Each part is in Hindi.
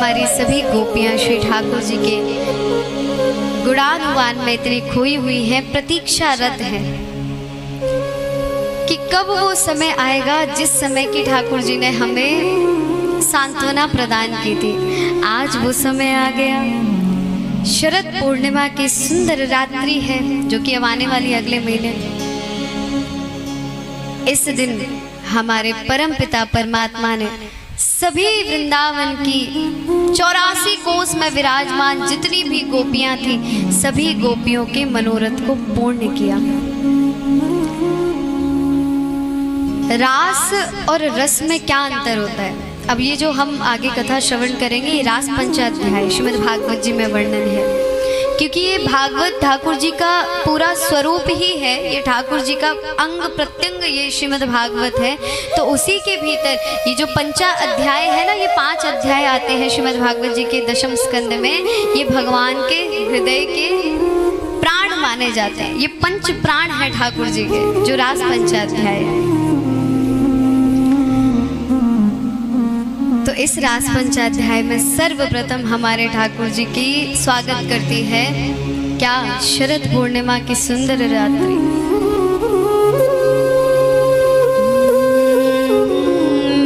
हमारी सभी गोपियां श्री ठाकुर जी के गुणानुवान में इतनी खोई हुई हैं, प्रतीक्षारत हैं कि कब वो समय आएगा जिस समय की ठाकुर जी ने हमें सांत्वना प्रदान की थी। आज वो समय आ गया। शरद पूर्णिमा की सुंदर रात्रि है जो कि अब आने वाली अगले महीने। इस दिन हमारे परम पिता परमात्मा ने सभी वृंदावन की 84 कोस में विराजमान जितनी भी गोपियां थी सभी गोपियों के मनोरथ को पूर्ण किया। रास और रस में क्या अंतर होता है? अब ये जो हम आगे कथा श्रवण करेंगे ये रास पंचाध्याय श्रीमद् भागवत जी में वर्णन है, क्योंकि ये भागवत ठाकुर जी का पूरा स्वरूप ही है। ये ठाकुर जी का अंग प्रत्यंग ये श्रीमद् भागवत है। तो उसी के भीतर ये जो पंचा अध्याय है ना, ये 5 अध्याय आते हैं श्रीमद् भागवत जी के दशम स्कंद में। ये भगवान के हृदय के प्राण माने जाते हैं। ये पंच प्राण है ठाकुर जी के, जो रास पंचाध्याय है। तो इस रास पंचाध्याय में सर्वप्रथम हमारे ठाकुर जी की स्वागत करती है क्या? शरद पूर्णिमा की सुंदर रात्रि।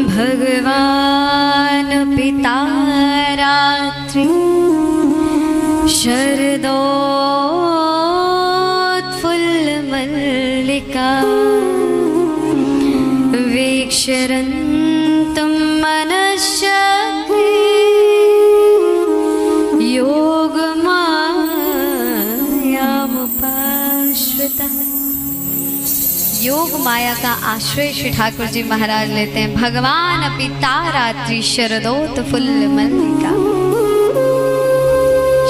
भगवान पिता रात्रि शरदोत्फुल्ल मल्लिका वीक्षरन्तुं योग माया का आश्रय श्री ठाकुर जी महाराज लेते हैं। भगवान पिता रात्रि शरदोत्फुल्ल मल्लिका।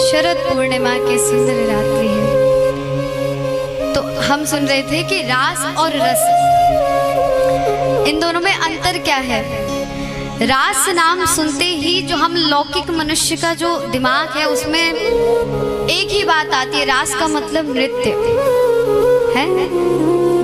शरद पूर्णिमा की सुंदर रात्रि है। तो हम सुन रहे थे कि रास और रस, इन दोनों में अंतर क्या है? रास नाम सुनते ही जो हम लौकिक मनुष्य का जो दिमाग है उसमें एक ही बात आती है, रास का मतलब नृत्य है,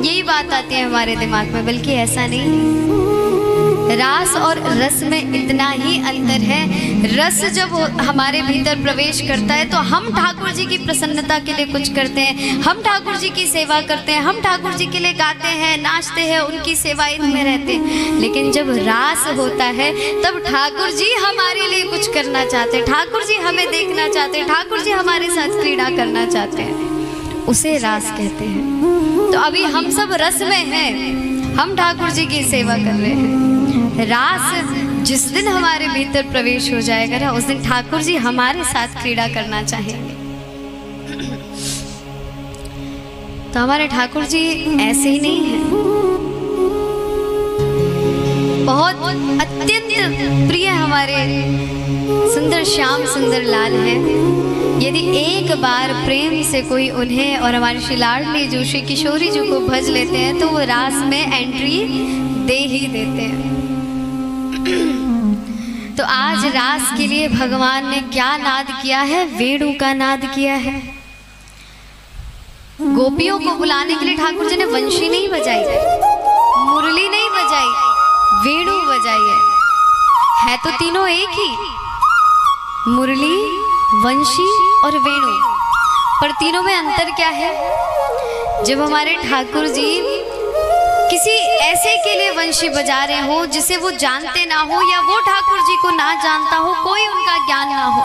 यही बात आती है हमारे दिमाग में। बल्कि ऐसा नहीं है। रास और रस में इतना ही अंतर है। रस जब हमारे भीतर प्रवेश करता है तो हम ठाकुर जी की प्रसन्नता के लिए कुछ करते हैं, हम ठाकुर जी की सेवा करते हैं, हम ठाकुर जी के लिए गाते हैं, नाचते हैं, उनकी सेवाएं में रहते हैं। लेकिन जब रास होता है तब ठाकुर जी हमारे लिए कुछ करना चाहते हैं, ठाकुर जी हमें देखना चाहते हैं, ठाकुर जी हमारे साथ क्रीड़ा करना चाहते हैं, उसे रास कहते हैं। तो अभी हम सब रस में हैं, हम ठाकुर जी की सेवा कर रहे हैं। रास जिस दिन हमारे भीतर प्रवेश हो जाएगा ना, उस दिन ठाकुर जी हमारे साथ क्रीड़ा करना चाहेंगे। तो हमारे ठाकुर जी ऐसे ही नहीं है, बहुत अत्यंत प्रिय हमारे सुंदर श्याम सुंदर लाल हैं। यदि एक बार प्रेम से कोई उन्हें और हमारे श्री लाडली जोशी किशोरी जी को भज लेते हैं तो वो रास में एंट्री दे ही देते हैं। तो आज रास के लिए भगवान ने क्या नाद किया है? वेणु का नाद किया है। गोपियों को बुलाने के लिए ठाकुर जी ने वंशी नहीं बजाई, मुरली नहीं बजाई, वेणु बजाई है तो तीनों एक ही, मुरली, वंशी और वेणु। पर तीनों में अंतर क्या है? जब हमारे ठाकुर जी किसी ऐसे के लिए वंशी बजा रहे हो जिसे वो जानते ना हो या वो ठाकुर जी को ना जानता हो, कोई उनका ज्ञान ना हो,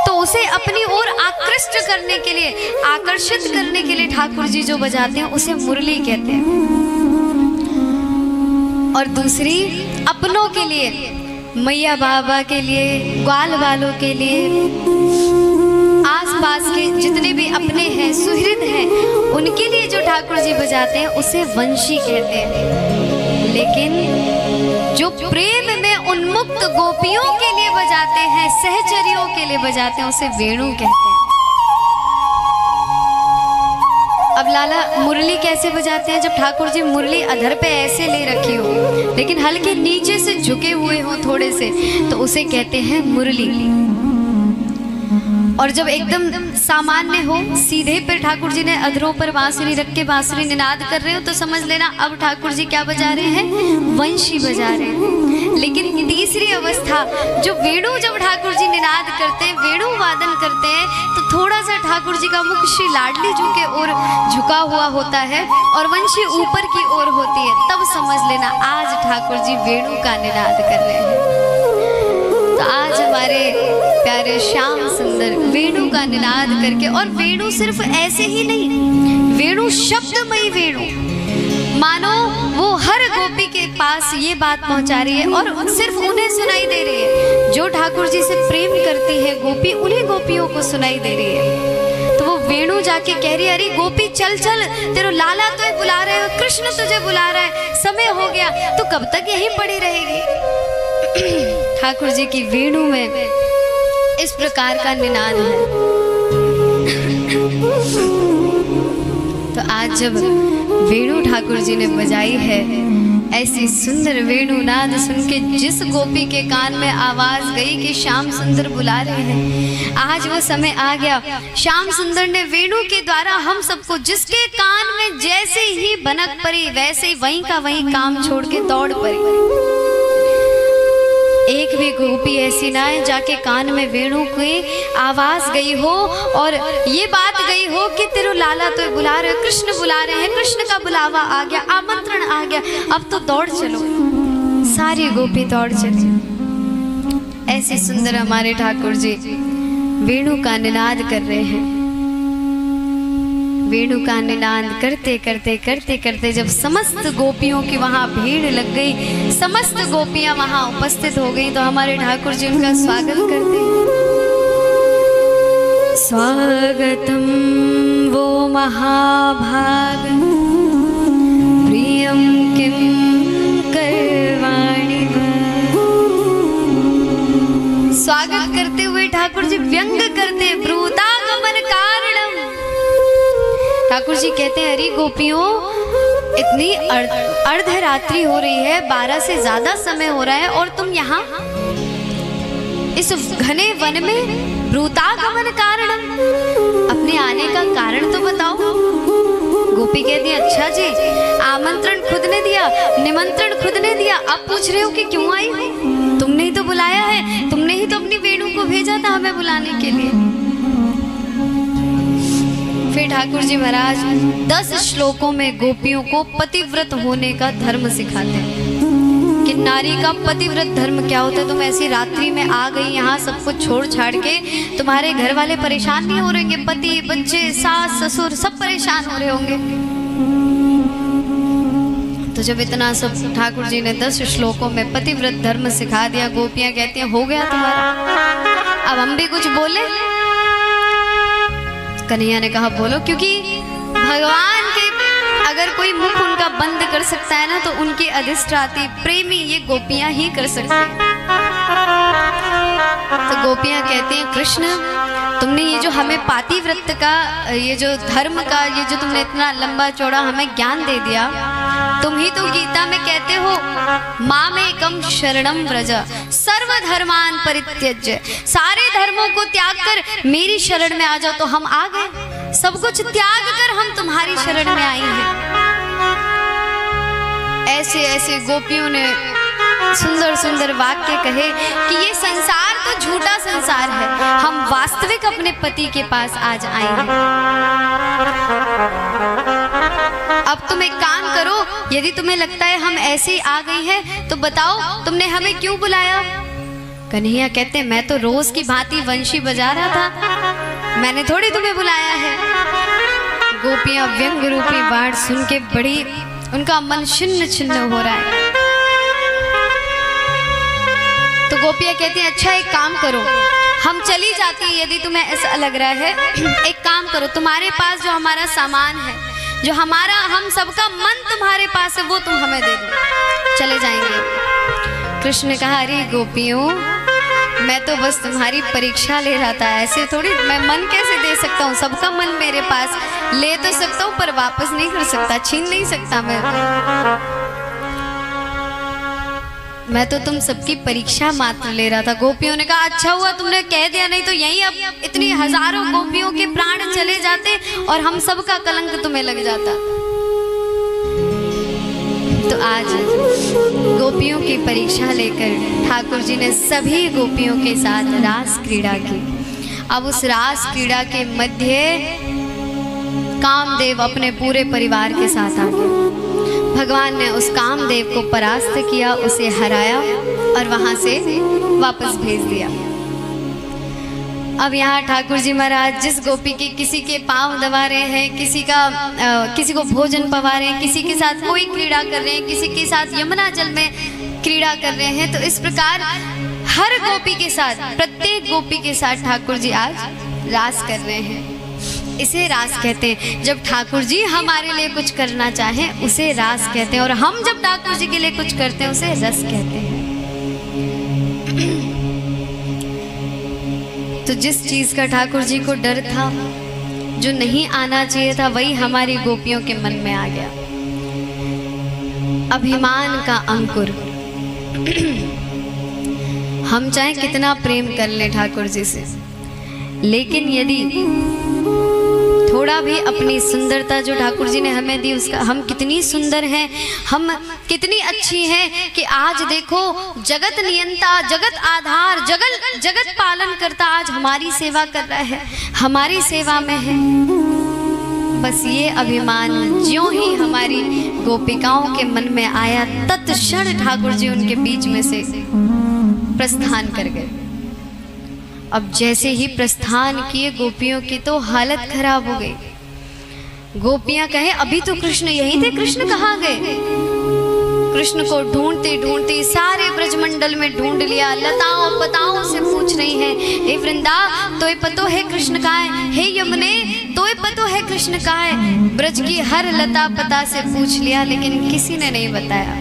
तो उसे अपनी ओर आकृष्ट करने के लिए, आकर्षित करने के लिए ठाकुर जी जो बजाते हैं उसे मुरली कहते हैं। और दूसरी अपनों के लिए, मैया बाबा के लिए, ग्वाल वालों के लिए, आसपास के जितने भी अपने हैं, सुहृद हैं, उनके लिए जो ठाकुर जी बजाते हैं उसे वंशी कहते हैं। लेकिन जो प्रेम में उन्मुक्त गोपियों के लिए बजाते हैं, सहचरियों के लिए बजाते हैं, उसे वेणु कहते हैं। अब लाला मुरली कैसे बजाते हैं? जब ठाकुर जी मुरली अधर पे ऐसे ले रखी हो लेकिन हल्के नीचे से झुके हुए हो थोड़े से, तो उसे कहते हैं मुरली। और जब एकदम सामान्य हो, सीधे पे ठाकुर जी ने अधरों पर बांसुरी रख के बांसुरी निनाद कर रहे हो तो समझ लेना अब ठाकुर जी क्या बजा रहे हैं, वंशी बजा रहे हैं। लेकिन तीसरी अवस्था जो वेणु, जब ठाकुर जी निनाद करते हैं, वेणु वादन करते हैं, तो थोड़ा सा ठाकुर जी का मुख श्री लाडली जी के ओर झुका हुआ होता है और वंशी ऊपर की ओर होती है, तब समझ लेना आज ठाकुर जी वेणु का निनाद कर रहे हैं। तो आज हमारे प्यारे श्याम सुंदर वेणु का निनाद करके, और वेणु सिर्फ ऐसे ही नहीं, वेणु शब्दमयी वेणु, मानो वो हर गोपी के पास ये बात पहुंचा रही है और सिर्फ उन्हें सुनाई दे रही है। जो ठाकुर जी से प्रेम करती है गोपी, उन्हीं गोपियों को सुनाई दे रही है। तो वो वेणु जाके कह रही है, अरे गोपी चल चल, तेरे लाला तो बुला रहे हो, कृष्ण तुझे बुला रहा है, समय हो गया, तो कब तक यहीं पड़ी रहेगी। ठाकुर जी की वेणु में इस प्रकार का निनाद है। तो आज जब वेणु ठाकुर जी ने बजाई है, ऐसी सुंदर वेणु नाद सुन के जिस गोपी के कान में आवाज गई कि श्याम सुंदर बुला रहे हैं, आज वो समय आ गया। श्याम सुंदर ने वेणु के द्वारा हम सबको, जिसके कान में जैसे ही बनक पड़ी, वैसे ही वहीं का वहीं काम छोड़ के दौड़ पड़ी। एक भी गोपी ऐसी ना है जाके कान में वेणु की आवाज गई हो और ये बात गई हो कि तेरे लाला तो बुला रहे, कृष्ण बुला रहे हैं, कृष्ण का बुलावा आ गया, आमंत्रण आ गया, अब तो दौड़ चलो। सारी गोपी दौड़ चली। ऐसे सुंदर हमारे ठाकुर जी वेणु का निनाद कर रहे हैं। वेणु का निनाद करते करते करते करते जब समस्त गोपियों की वहां भीड़ लग गई, समस्त गोपियां वहां उपस्थित हो गई, तो हमारे ठाकुर जी उनका स्वागत करते हैं। स्वागतम वो महाभाग प्रियम किम करवाणि। स्वागत करते हुए ठाकुर जी व्यंग करते, ब्रूतागमन कारणम। ठाकुर जी कहते हैं, अरे गोपियों, इतनी अर्धरात्रि हो रही है, 12 से ज्यादा समय हो रहा है और तुम यहाँ इस घने वन में ब्रूतागमन कारणम, अपने आने का कारण तो बताओ। गोपी कहती है, अच्छा जी, आमंत्रण खुद ने दिया, निमंत्रण खुद ने दिया, अब पूछ रहे हो कि क्यों आई हो? तुमने ही तो बुलाया है, तुमने ही तो अपनी वेणु को भेजा था हमें बुलाने के लिए। फिर ठाकुर जी महाराज 10 श्लोकों में गोपियों को पतिव्रत होने का धर्म सिखाते हैं कि नारी का पतिव्रत धर्म क्या होता है। तुम ऐसी रात्रि में आ गई यहाँ सब कुछ छोड़ छाड़ के, तुम्हारे घर वाले परेशान नहीं हो रहेंगे, पति बच्चे सास ससुर सब परेशान हो रहे होंगे। तो जब इतना सब ठाकुर जी ने 10 श्लोकों में पतिव्रत धर्म सिखा दिया, गोपियां कहती हैं, हो गया तुम्हारा, अब हम भी कुछ बोले। कन्हैया ने कहा, बोलो, क्योंकि भगवान के अगर कोई मुख उनका बंद कर सकता है ना, तो उनकी अधिष्ठात्री प्रेमी ये गोपियां ही कर सकती हैं। तो गोपियां कहती हैं, कृष्ण, तुमने ये जो हमें पातिव्रत का, ये जो धर्म का, ये जो तुमने इतना लंबा चौड़ा हमें ज्ञान दे दिया, तुम ही तो गीता में कहते हो, मामेकम शरणम व्रज सर्वधर्मान परित्यज्य, सारे धर्मों को त्याग कर मेरी शरण में आ जाओ। तो हम आ गए, सब कुछ त्याग कर हम तुम्हारी शरण में आई हैं। ऐसे ऐसे गोपियों ने सुंदर सुंदर वाक्य कहे कि ये संसार तो झूठा संसार है, हम वास्तविक अपने पति के पास आज आए हैं। अब तुम एक काम करो, यदि तुम्हें लगता है हम ऐसे ही आ गई हैं, तो बताओ तुमने हमें क्यों बुलाया? कन्हैया कहते हैं, मैं तो रोज की भांति वंशी बजा रहा था, मैंने थोड़ी तुम्हें बुलाया है। गोपियां व्यंग रूपी बाढ़ सुन के बड़ी, उनका मन छिन्न छिन्न हो रहा है। तो गोपियां कहती हैं, अच्छा एक काम करो, हम चली जाती है यदि तुम्हें ऐसा लग रहा है। एक काम करो, तुम्हारे पास जो हमारा सामान है, जो हमारा, हम सबका मन तुम्हारे पास है, वो तुम हमें दे दो, चले जाएंगे। कृष्ण ने कहा, अरे गोपियों, मैं तो बस तुम्हारी परीक्षा ले रहा था, ऐसे थोड़ी मैं मन कैसे दे सकता हूँ? सबका मन मेरे पास, ले तो सकता हूँ पर वापस नहीं कर सकता, छीन नहीं सकता मैं। मैं तो तुम सबकी परीक्षा मात्र ले रहा था। गोपियों ने कहा अच्छा हुआ तुमने कह दिया, नहीं तो यही अब इतनी हजारों गोपियों के प्राण चले जाते और हम सबका कलंक तुम्हें लग जाता। तो आज गोपियों की परीक्षा लेकर ठाकुर जी ने सभी गोपियों के साथ रास क्रीड़ा की। अब उस रास क्रीड़ा के मध्य कामदेव अपने पूरे परिवार के साथ आ गए। भगवान ने उस कामदेव को परास्त किया, उसे हराया और वहां से वापस भेज दिया। अब यहाँ ठाकुर जी महाराज जिस गोपी के किसी के पांव दबा रहे हैं, किसी को भोजन पवा रहे हैं, किसी के साथ कोई क्रीड़ा कर रहे हैं, किसी के साथ यमुना जल में क्रीड़ा कर रहे हैं, तो इस प्रकार हर गोपी के साथ, प्रत्येक गोपी के साथ ठाकुर जी आज रास कर रहे हैं। इसे रास कहते हैं। जब ठाकुर जी हमारे लिए कुछ करना चाहें उसे रास कहते हैं, और हम जब ठाकुर जी के लिए कुछ करते हैं उसे रस कहते हैं। तो जिस चीज का ठाकुर जी को डर था, जो नहीं आना चाहिए था, वही हमारी गोपियों के मन में आ गया। अभिमान का अंकुर। हम चाहे कितना प्रेम कर ले ठाकुर जी से, लेकिन यदि थोड़ा भी अपनी सुंदरता जो ठाकुर जी ने हमें दी, उसका हम कितनी सुंदर हैं, हम कितनी अच्छी हैं कि आज देखो जगत नियंता, जगत आधार, जगत पालन करता आज हमारी सेवा कर रहा है, हमारी सेवा में है। बस ये अभिमान ज्यों ही हमारी गोपिकाओं के मन में आया, तत्क्षण ठाकुर जी उनके बीच में से प्रस्थान कर गए। अब जैसे ही प्रस्थान किए, गोपियों की तो हालत खराब हो गई। गोपियां कहे अभी तो कृष्ण यहीं थे, कृष्ण कहाँ गए? कृष्ण को ढूंढते ढूंढते सारे ब्रजमंडल में ढूंढ लिया, लताओं पताओं से पूछ रही हैं, हे वृंदा तोय पतो है कृष्ण कहाँ है? हे यमुने तोय पतो है कृष्ण कहाँ है? ब्रज की हर लता पता से पूछ लिया, लेकिन किसी ने नहीं बताया।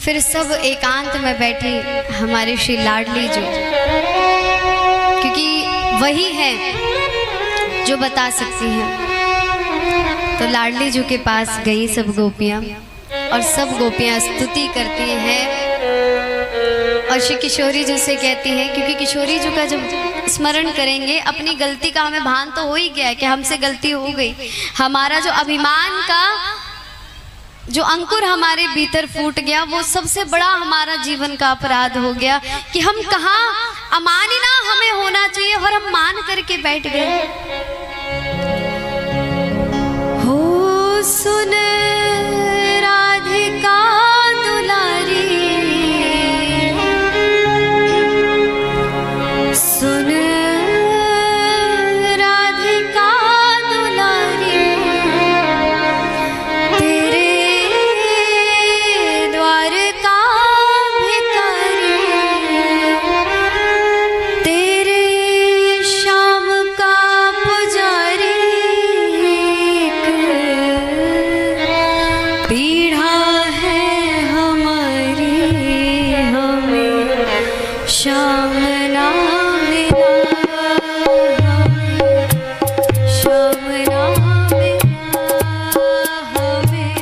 फिर सब एकांत में बैठी हमारी श्री लाडली जो, क्योंकि वही है जो बता सकती हैं। तो लाडली जी के पास गई सब गोपियां, और सब गोपियां स्तुति करती हैं और श्री किशोरी जी से कहती हैं, क्योंकि किशोरी जी का जब स्मरण करेंगे, अपनी गलती का हमें भान तो हो ही गया है कि हमसे गलती हो गई। हमारा जो अभिमान का जो अंकुर हमारे भीतर फूट गया, वो सबसे बड़ा हमारा जीवन का अपराध हो गया कि हम कहाँ अमानिना हमें होना चाहिए और हम मान करके बैठ गए। हो सुन राधिका दुलारी, सुन राधिका दुलारी, तेरे द्वार का भिखारी, तेरे श्याम का पुजारी, पीड़ा है हमारी, हमें श्याम ना मिला, श्याम ना मिला, हमें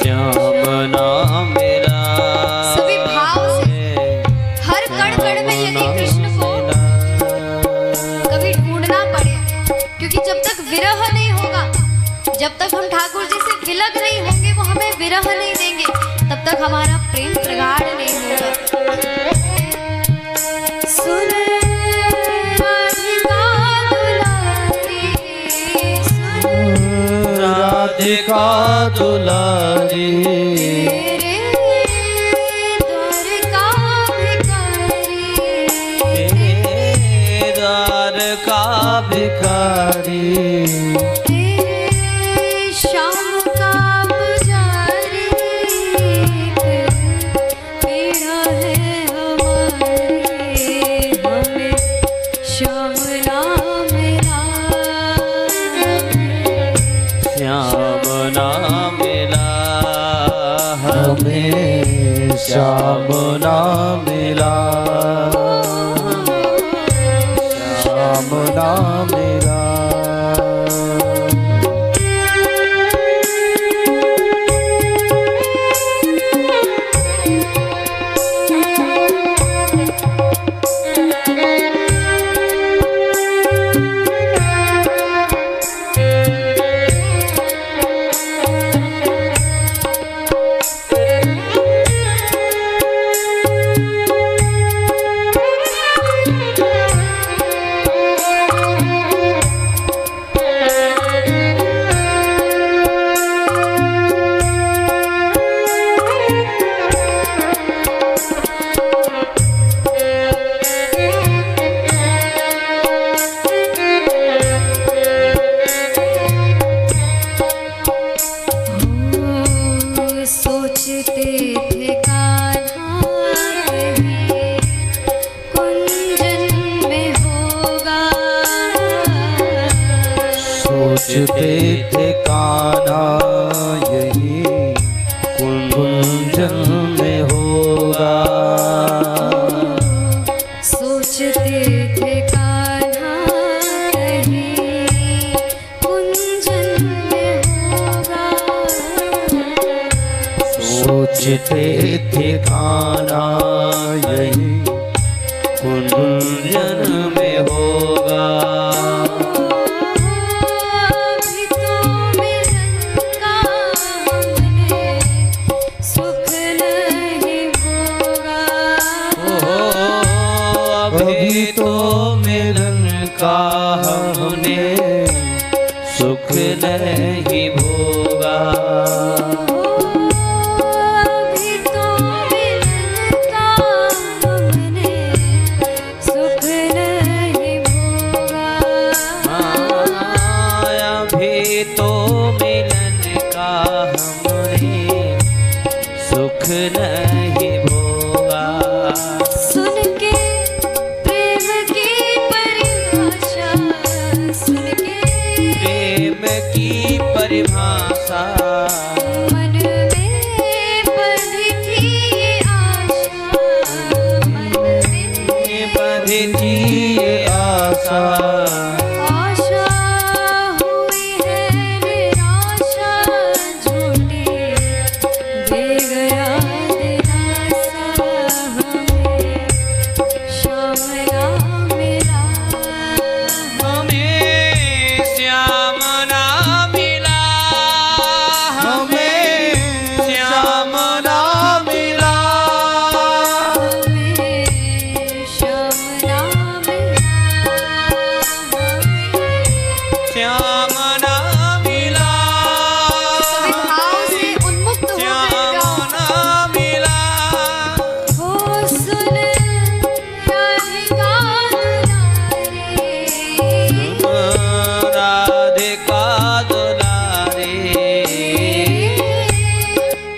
श्याम ना मिला। सभी भाव से हर कण कण में यदि कृष्ण को कभी ढूंढना पड़े, क्योंकि जब तक विरह नहीं होगा, जब तक हम ठाकुर जी से विलग नहीं होंगे, वो हमें विरह नहीं देंगे, तब तक हमारा प्रेम प्रगाढ़ नहीं होगा। सुन राधिका दुलारी, सुन राधिका दुलारी, तेरे द्वार का भिखारी, तेरे द्वार का भिखारी, तेरे श्याम का पुजारी, पीड़ा है हमारी, हमें श्याम ना मिला, श्याम ना मिला, हमें श्याम ना मिला, श्याम ना मिला। सोचते थे कान्हा यही कुंजन में होगा। सोचते थे कान्हा कहीं कुंजन में होगा। सोचते थे कान्हा यही कुंजन में होगा। अभी तो मिलन का हमने सुख नहीं भोगा। अभी तो मिलन का हमने सुख नहीं भोगा। अभी तो मिलन का हमने सुख नहीं भोगा। अभी तो मिलन का हमने सुख नहीं भोगा। सुन के प्रेम की परिभाषा, सुन के प्रेम की परिभाषा मन में बंधी थी ये आशा। मन में बंधी थी ये आशा। आशा हुई है निराशा, झूठी दे गया दिलासा हमें, श्याम ना मिला। हमें श्याम ना मिला। हमें श्याम ना मिला। हमें श्याम ना मिला। श्याम ना मिला। सभी भाव से उन्मुक्त होकर श्याम गाओ। ना मिला। हो सुन राधिका दुलारी, राधिका दुलारी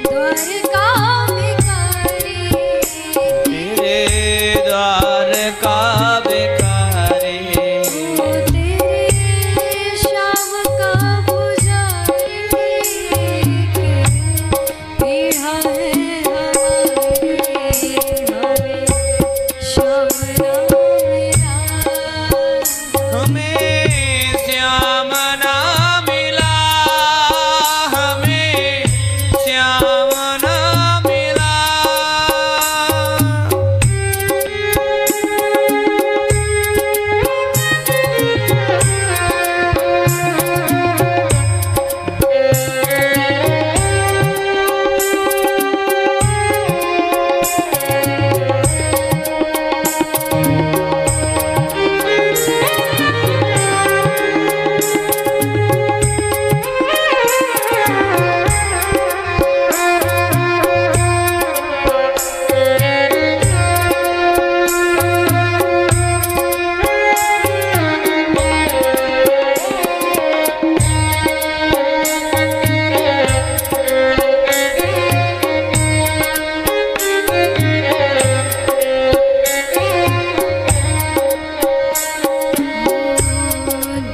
द्वारका भिखारी, तेरे द्वार का भिखारी। हो तेरे श्याम का पुजारी। पीढ़ा है हमारी, हमें श्याम ना मिला। हमें श्याम ना मिला। हमें श्याम ना मिला।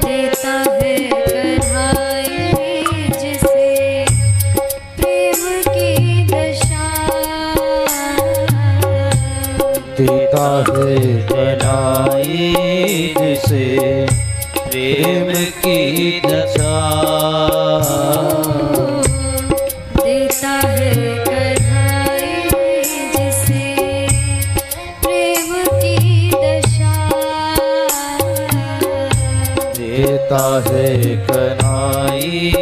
देता है कन्हाई जिसे प्रेम की दशा। देता है कन्हाई जिसे प्रेम की दशा। देता है कन्हाई जिसे प्रेम की दशा। देता है कन्हाई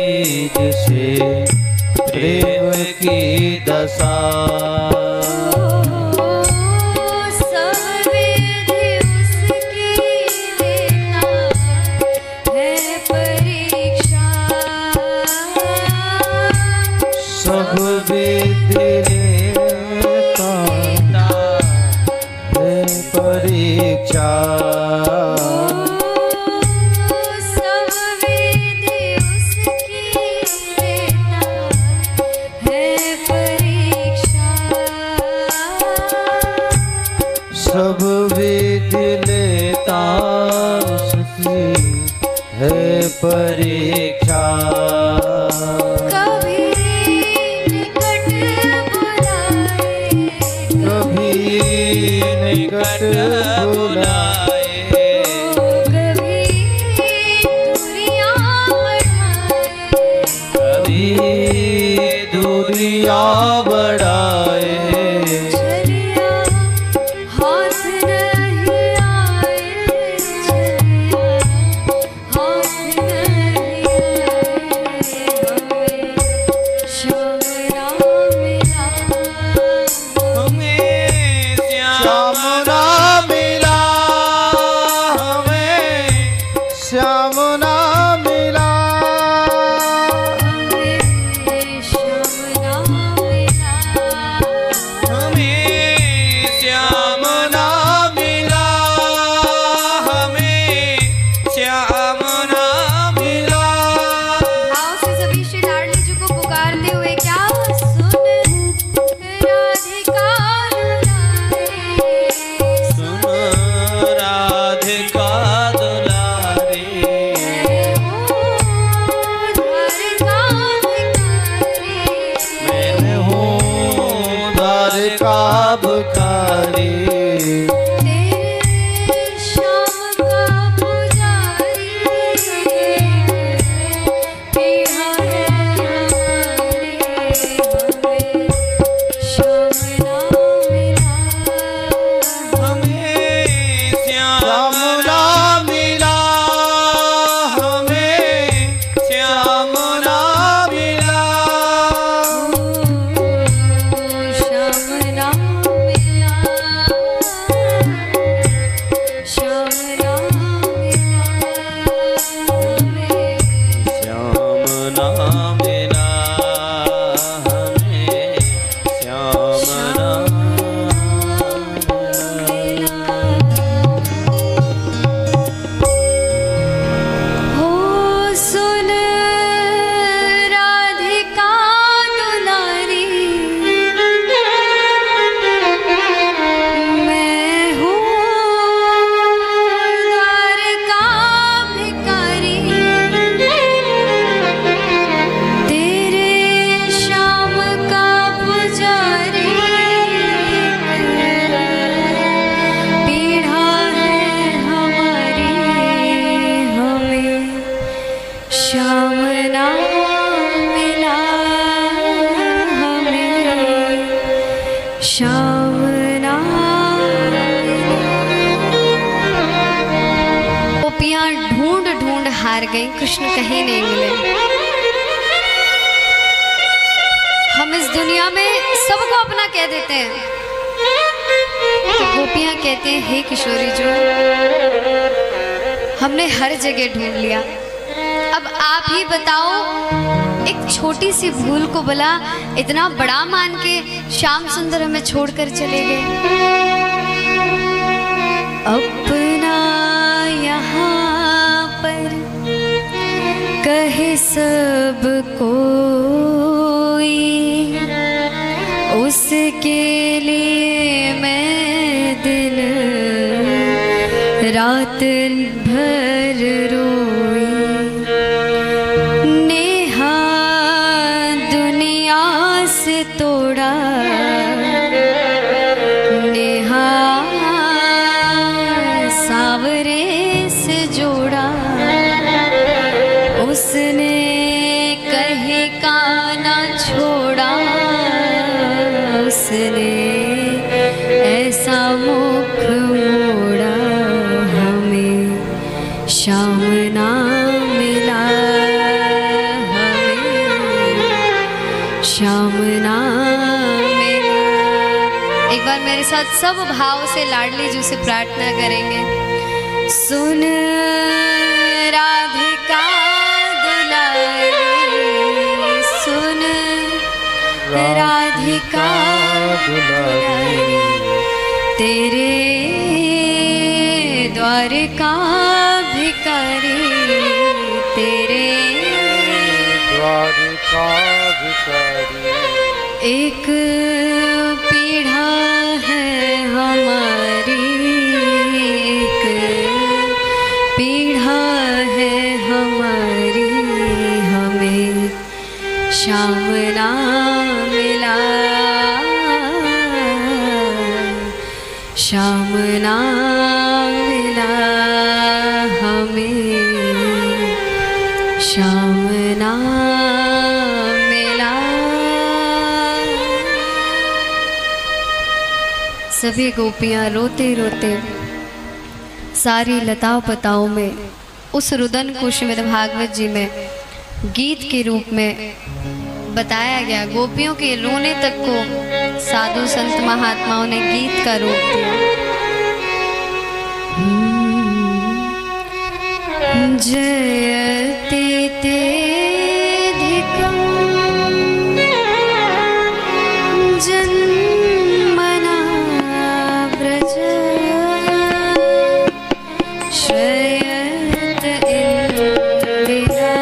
जिसे प्रेम की दशा। सब विधि उसकी लेता है परीक्षा। सब विधि लेता है परीक्षा। सब विधि उसकी लेता है परीक्षा। सब विधि लेता उसकी है परीक्षा। कभी निकट बुलाए, कभी निकट बुलाए, कभी दूरियां बढ़ाए, कभी दूरियां बढ़ाए। चलिया हाथ नहीं आए, चलिया हाथ नहीं आए, हमें श्याम राम मिला। हमें श्याम ना मिला, हमें श्याम ना मिला, हमें श्याम ना मिला। हमें श्याम ना मिला, हमें श्याम ना मिला। भाव से सभी श्री लाडली जी को पुकारते हुए क्या सुन राधिका दुलारे, सुन राधिका दुलारी, मैं हूँ द्वारका भिखारी, मैं हूँ द्वारका भिखारी। तेरे श्याम का पुजारी, पीढ़ा है हमारी, हमें श्याम ना मिला। हमें श्याम ना मिला, हमें श्याम ना मिला। श्याम ना मिला, श्याम ना मिला, हमें श्याम ना मिला, हमें श्याम ना हो सुन राधिका दुलारी, मैं हूँ द्वारका भिखारी, तेरे श्याम का पुजारी, पीढ़ा है हमारी, हमें श्याम ना मिला, हमें श्याम ना मिला। गोपियां ढूंढ ढूंढ हार गई, कृष्ण कहीं नहीं मिले। हम इस दुनिया में सबको अपना कह देते हैं, तो गोपियां कहते हैं हे किशोरी जो हमने हर जगह ढूंढ लिया, अब आप ही बताओ एक छोटी सी भूल को भला इतना बड़ा मान के श्याम सुंदर हमें छोड़कर चले गए। अपना यहाँ पर कहे सब कोई, उसके लिए मैं दिन रात भर रोई। नेहा दुनिया से तोड़ा, नेहा सावरे से जोड़ा, उसने कहीं का ना छोड़ा, उसने ऐसा मुख मोड़ा, हमें श्याम ना मिला, हमें श्याम ना मिला। एक बार मेरे साथ सब भाव से लाडली जी से प्रार्थना करेंगे। सुन राधिका दुलारी, सुन राधिका दुलारी, तेरे द्वारका भिखारी, तेरे द्वारका भिखारी। एक पीढ़ा है हमारी, एक पीढ़ा है हमारी, सभी गोपियां रोते रोते सारी लताओं पताओं में उस रुदन को श्रीमद् भागवत जी में गीत के रूप में बताया गया। गोपियों के रोने तक को साधु संत महात्माओं ने गीत का रूप दिया। जयते तेधिकं जन्मना व्रज शयत इंदिरा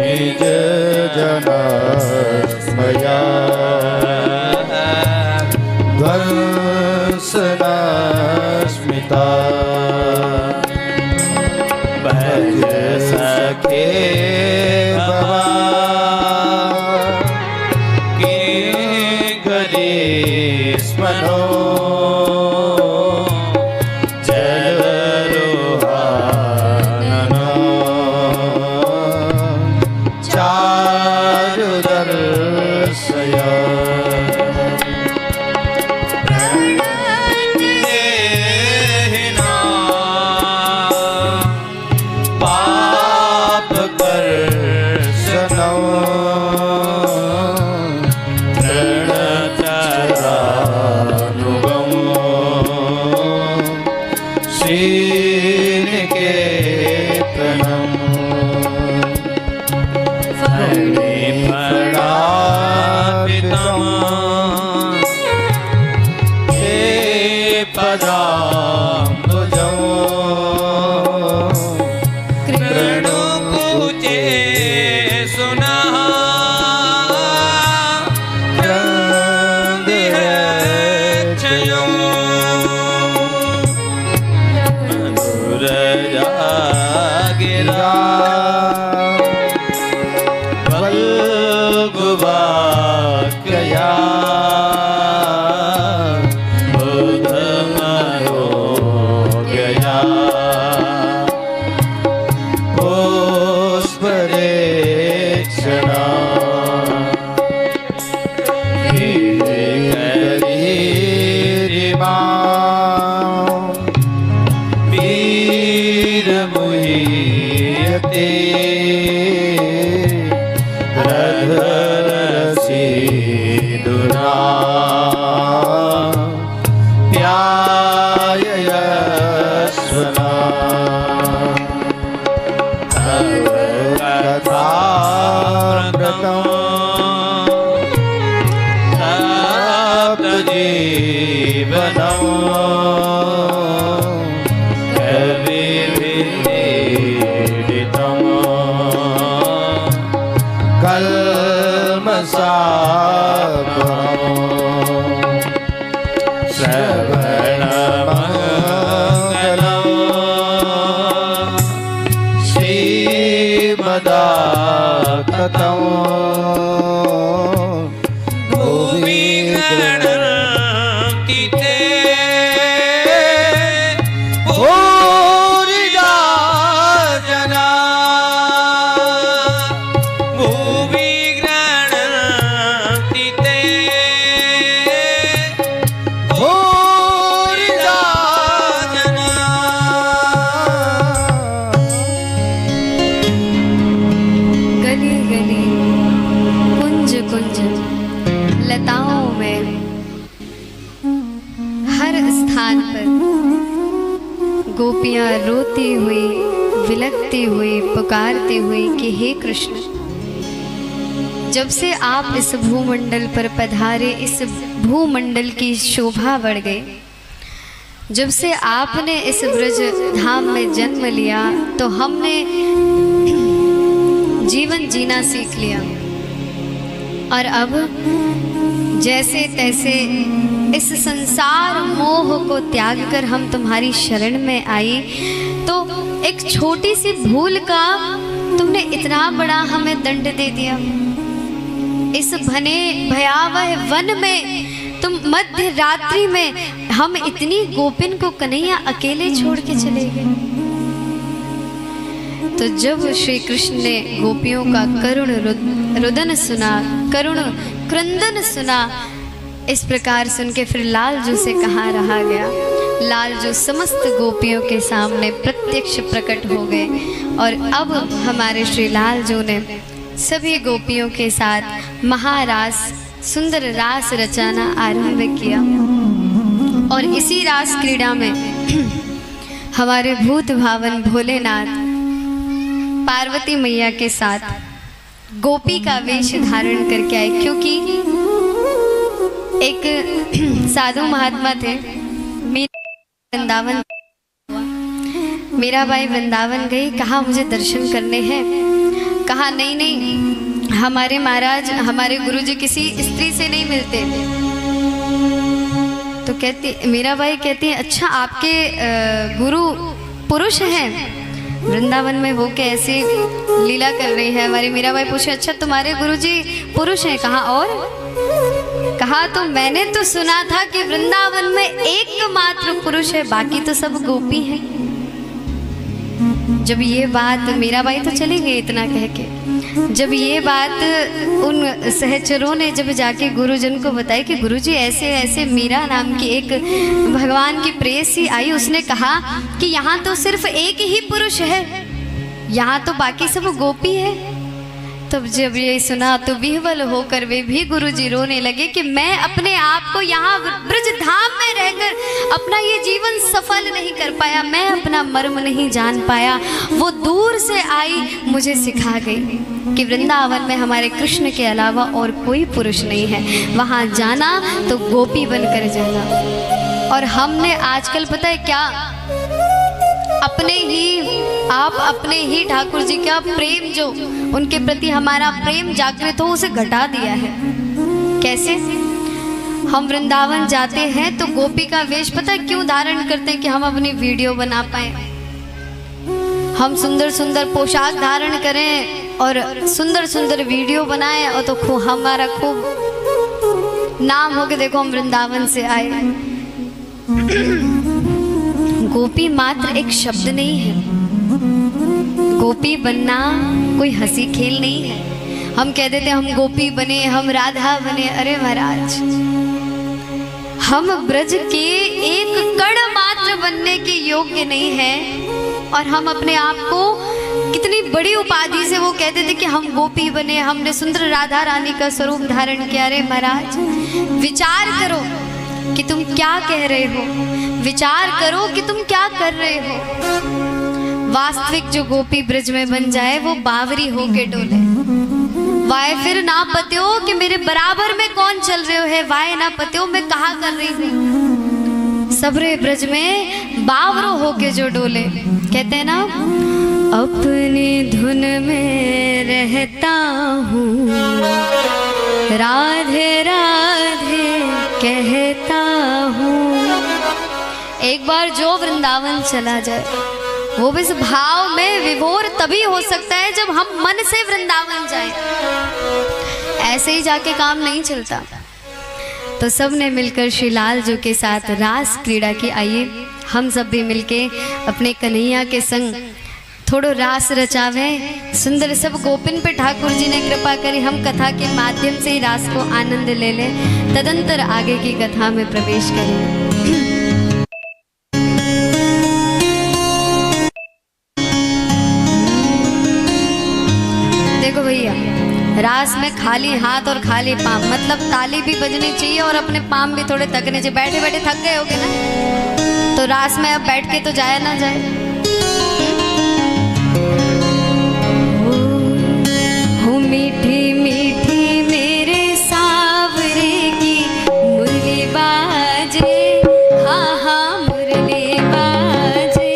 निज जनस्मया ध्वंसनास्मिता भज सखे बाबा के गोपियां रोती हुई विलकती हुई पुकारती हुई कि हे कृष्ण, जब से आप इस भूमंडल पर पधारे इस भूमंडल की शोभा बढ़ गई। जब से आपने इस ब्रज धाम में जन्म लिया तो हमने जीवन जीना सीख लिया और अब जैसे तैसे इस संसार मोह को त्याग कर हम तुम्हारी शरण में आई, तो एक छोटी सी भूल का तुमने इतना बड़ा हमें दंड दे दिया। इस घने भयावह वन में तुम मध्य रात्रि में हम इतनी गोपिन को कन्हैया अकेले छोड़ के चले गए। तो जब श्री कृष्ण ने गोपियों का करुण रुदन सुना, करुण क्रंदन सुना, इस प्रकार सुन के फिर लालजू से कहा रहा गया। लालजू समस्त गोपियों के सामने प्रत्यक्ष प्रकट हो गए और अब हमारे श्री लालजू ने सभी गोपियों के साथ महारास सुंदर रास रचाना आरंभ किया। और इसी रास क्रीड़ा में हमारे भूत भावन भोलेनाथ पार्वती मैया के साथ गोपी का वेश धारण करके आए, क्योंकि एक साधु महात्मा थे वृंदावन। मीराबाई वृंदावन गई, कहा मुझे दर्शन करने हैं। कहा नहीं नहीं, हमारे महाराज हमारे गुरुजी किसी स्त्री से नहीं मिलते। तो कहती मीराबाई कहती है अच्छा आपके गुरु पुरुष हैं वृंदावन में, वो कैसे लीला कर रही है। हमारी मीराबाई पूछे अच्छा तुम्हारे गुरुजी पुरुष हैं? कहा और कहा तो मैंने तो सुना था कि वृंदावन में एकमात्र पुरुष है, बाकी तो सब गोपी हैं। जब ये बात, मीरा बाई तो चली गई इतना कह के, जब ये बात उन सहचरों ने जब जाके गुरुजन को बताई कि गुरुजी ऐसे ऐसे मीरा नाम की एक भगवान की प्रेयसी आई, उसने कहा कि यहाँ तो सिर्फ एक ही पुरुष है, यहाँ तो बाकी सब गोपी है। तब जब ये सुना तो विह्वल होकर वे भी गुरुजी रोने लगे कि मैं अपने आप को यहाँ ब्रज धाम में रहकर अपना ये जीवन सफल नहीं कर पाया, मैं अपना मर्म नहीं जान पाया। वो दूर से आई, मुझे सिखा गई कि वृंदावन में हमारे कृष्ण के अलावा और कोई पुरुष नहीं है, वहाँ जाना तो गोपी बनकर जाना। और हमने आजकल पता है क्या, अपने ही ठाकुर जी का प्रेम, जो उनके प्रति हमारा प्रेम जागृत हो, उसे घटा दिया है। कैसे? हम वृंदावन जाते हैं तो गोपी का वेश पता है क्यों धारण करते हैं? कि हम अपनी वीडियो बना पाए, हम सुंदर सुंदर पोशाक धारण करें और सुंदर सुंदर वीडियो बनाएं, और तो हमारा खूब नाम हो कि देखो हम वृंदावन से आए। गोपी मात्र एक शब्द नहीं है, गोपी बनना कोई हंसी खेल नहीं है। हम कह देते हम गोपी बने, हम राधा बने, अरे महाराज, हम ब्रज के एक कण मात्र बनने के योग्य नहीं हैं, और हम अपने आप को कितनी बड़ी उपाधि से वो कहते थे कि हम गोपी बने, हमने सुंदर राधा रानी का स्वरूप धारण किया। अरे महाराज, विचार करो कि तुम क्या कह रहे हो, विचार करो कि तुम क्या कर रहे हो। वास्तविक जो गोपी ब्रज में बन जाए वो बावरी होके डोले। वाय फिर ना पत्यो कि मेरे बराबर में कौन चल रहे हो है, वाय ना पत्यो मैं कहा कर रही हूँ। सबरे ब्रज में बावरो होके जो डोले, कहते हैं ना, अपनी धुन में रहता हूँ, राधे राधे कहता हूँ। एक बार जो वृंदावन चला जाए वो भी इस भाव में विभोर तभी हो सकता है जब हम मन से वृंदावन जाएं। ऐसे ही जाके काम नहीं चलता। तो सब ने मिलकर श्री लाल जी के साथ रास क्रीड़ा की। आइए हम सब भी मिलके अपने कन्हैया के संग थोड़ो रास रचावे। सुंदर सब गोपिन पे ठाकुर जी ने कृपा करी, हम कथा के माध्यम से ही रास को आनंद ले लें, तदंतर आगे की कथा में प्रवेश करें। देखो भैया, रास में खाली हाथ और खाली पाँव, मतलब ताली भी बजनी चाहिए और अपने पाँव भी थोड़े थकने चाहिए। बैठे बैठे थक गए होगे ना, तो रास में अब बैठ के तो जाया ना जाए। हो मीठी मीठी मेरे सावरे की मुरली बाजे, हाँ हाँ मुरली बाजे,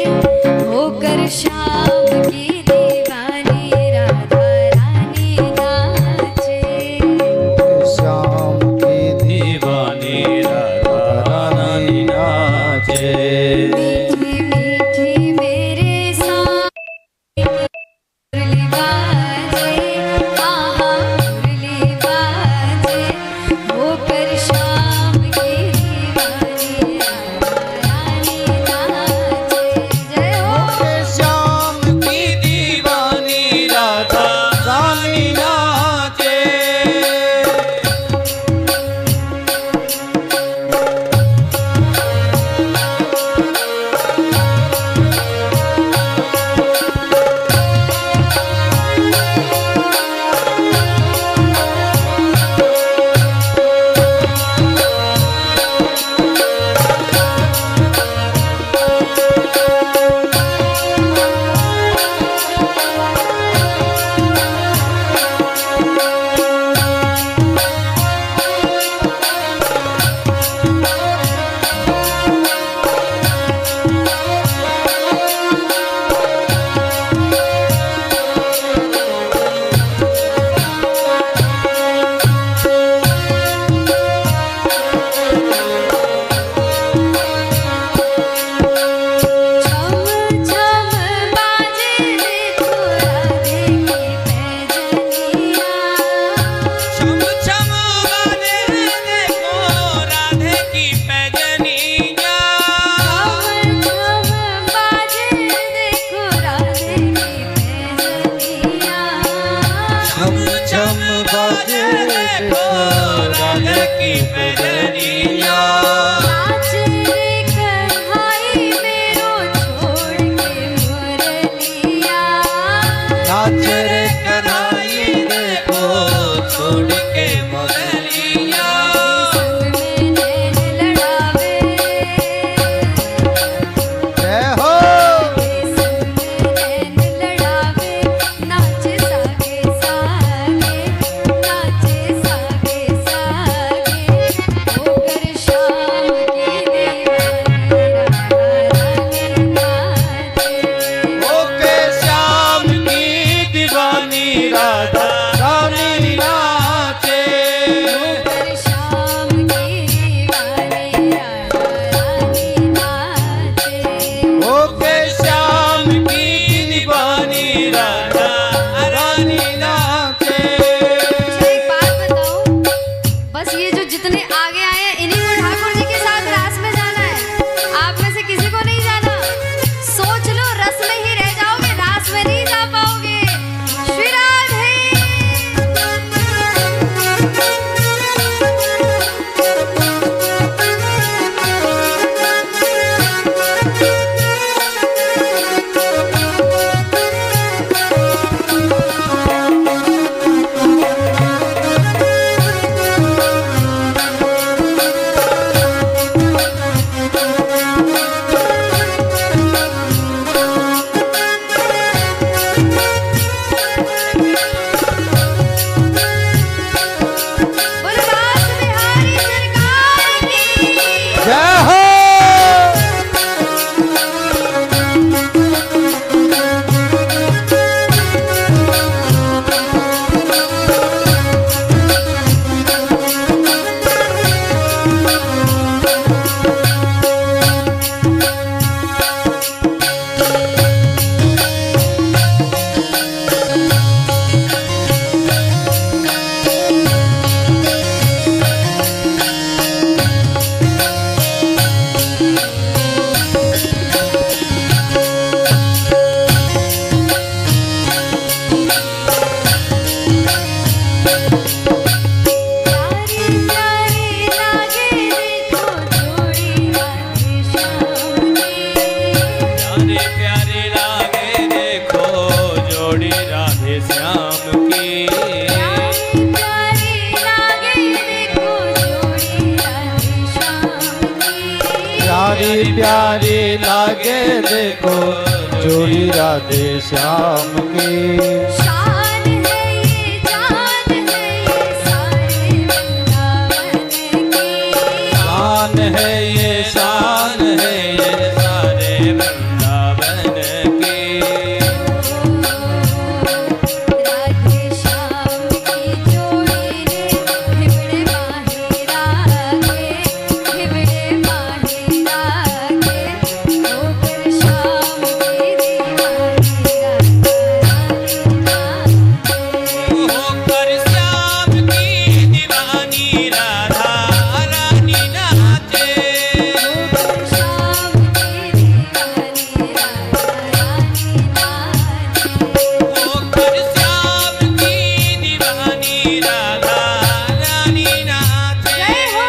होकर शाम की दीवानी राधा रानी नाचे। श्याम की दीवानी राधा रानी नाचे। मीठी मीठी प्यारी प्यारी लागे देखो जोड़ी राधे श्याम की। शान है ये जान है ये सारे वृंदावन की। शान है ये शान है ये सारे वृंदावन की। राधे श्याम की जोड़ी रे हिबड़े माही रागे, हिबड़े माही रागे, होकर श्याम की दीवानी राधा रानी नाचे। होकर श्याम की दीवानी राधा रानी नाचे। होकर श्याम की दीवानी राधा रानी नाचे। होकर श्याम की दीवानी राधा रानी नाचे। जय हो।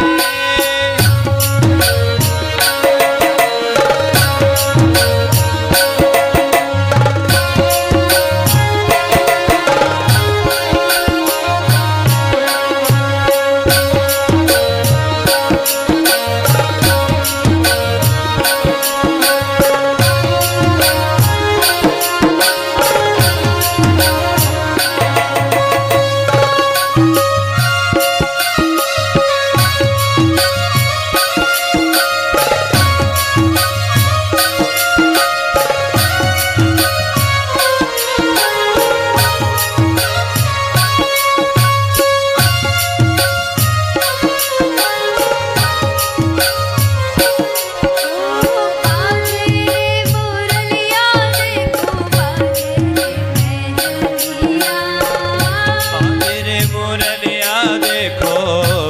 बाजे रे मुरलिया देखो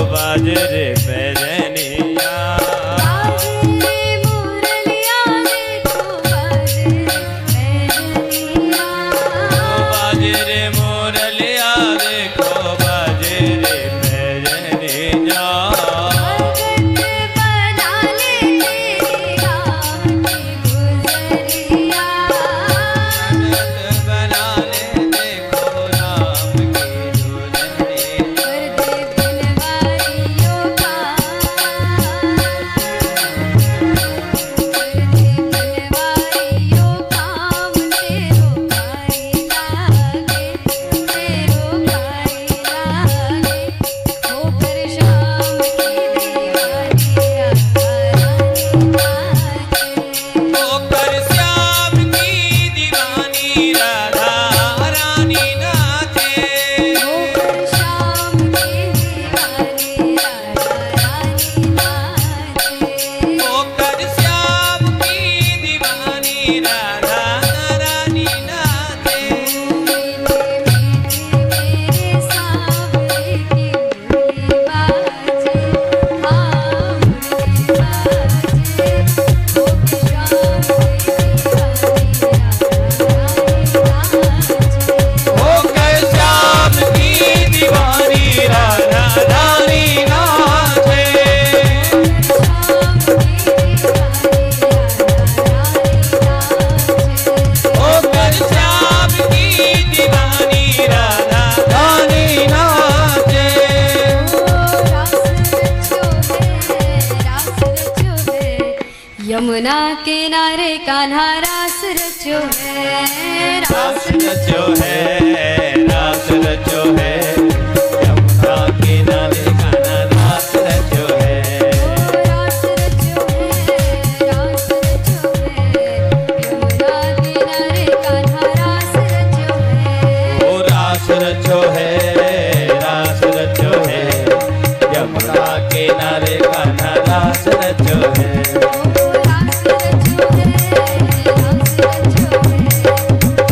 बाजे रे मेहंदिया। बाजे रे मुरलिया देखो बाजे रे पैजनिया। बाजे रे मुरलिया देखो बाजे रे मेहंदिया। बाजे रे मुरलिया देखो बाजे रे पैजनिया। भगत बना ले तेरी राम की गुजरिया। भगत बना ले देखो राम की दुल्हनिया। कर दे बनवारियों का, कर दे बनवारियों काम तेरो भाई लागे, तेरो भाई लागे। होकर श्याम की दीवानी राधा रानी नाचे। होकर श्याम की दीवानी राधा रानी नाचे। होकर श्याम की दीवानी राधा रानी नाचे। होकर श्याम की दीवानी राधा रानी नाचे। मीठे मीठे मेरे सांवरे की मुरली बाजे, हाँ मुरली बाजे। होकर श्याम की दीवानी राधा रानी नाचे। होकर श्याम की दीवानी राधा रानी नाचे। यमुना किनारे कान्हा रास रचो है, रास रचो है रास रचो है। यमुना किनारे कान्हा रास रचो है। रास रचो है, रास रचो है। यमुना किनारे कान्हा रास रचो है। ओ रास रचो है रास रचो है। यमुना किनारे कान्हा रास रचो है। रास रचो है, रास रचो है।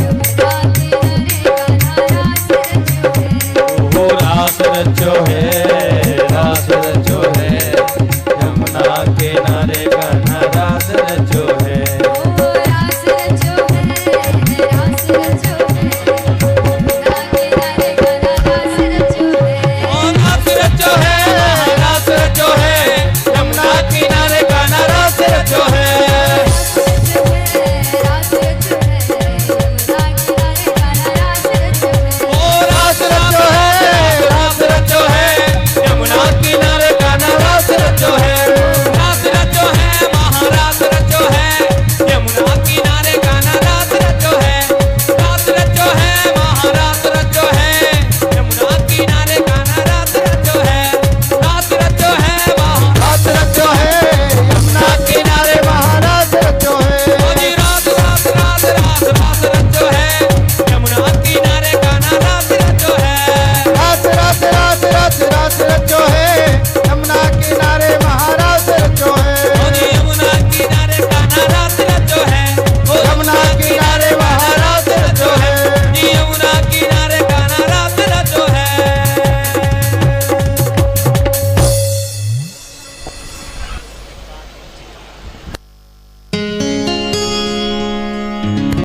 यमुना किनारे कान्हा रास रचो है। ओ रास रचो है रास रचो है। यमुना किनारे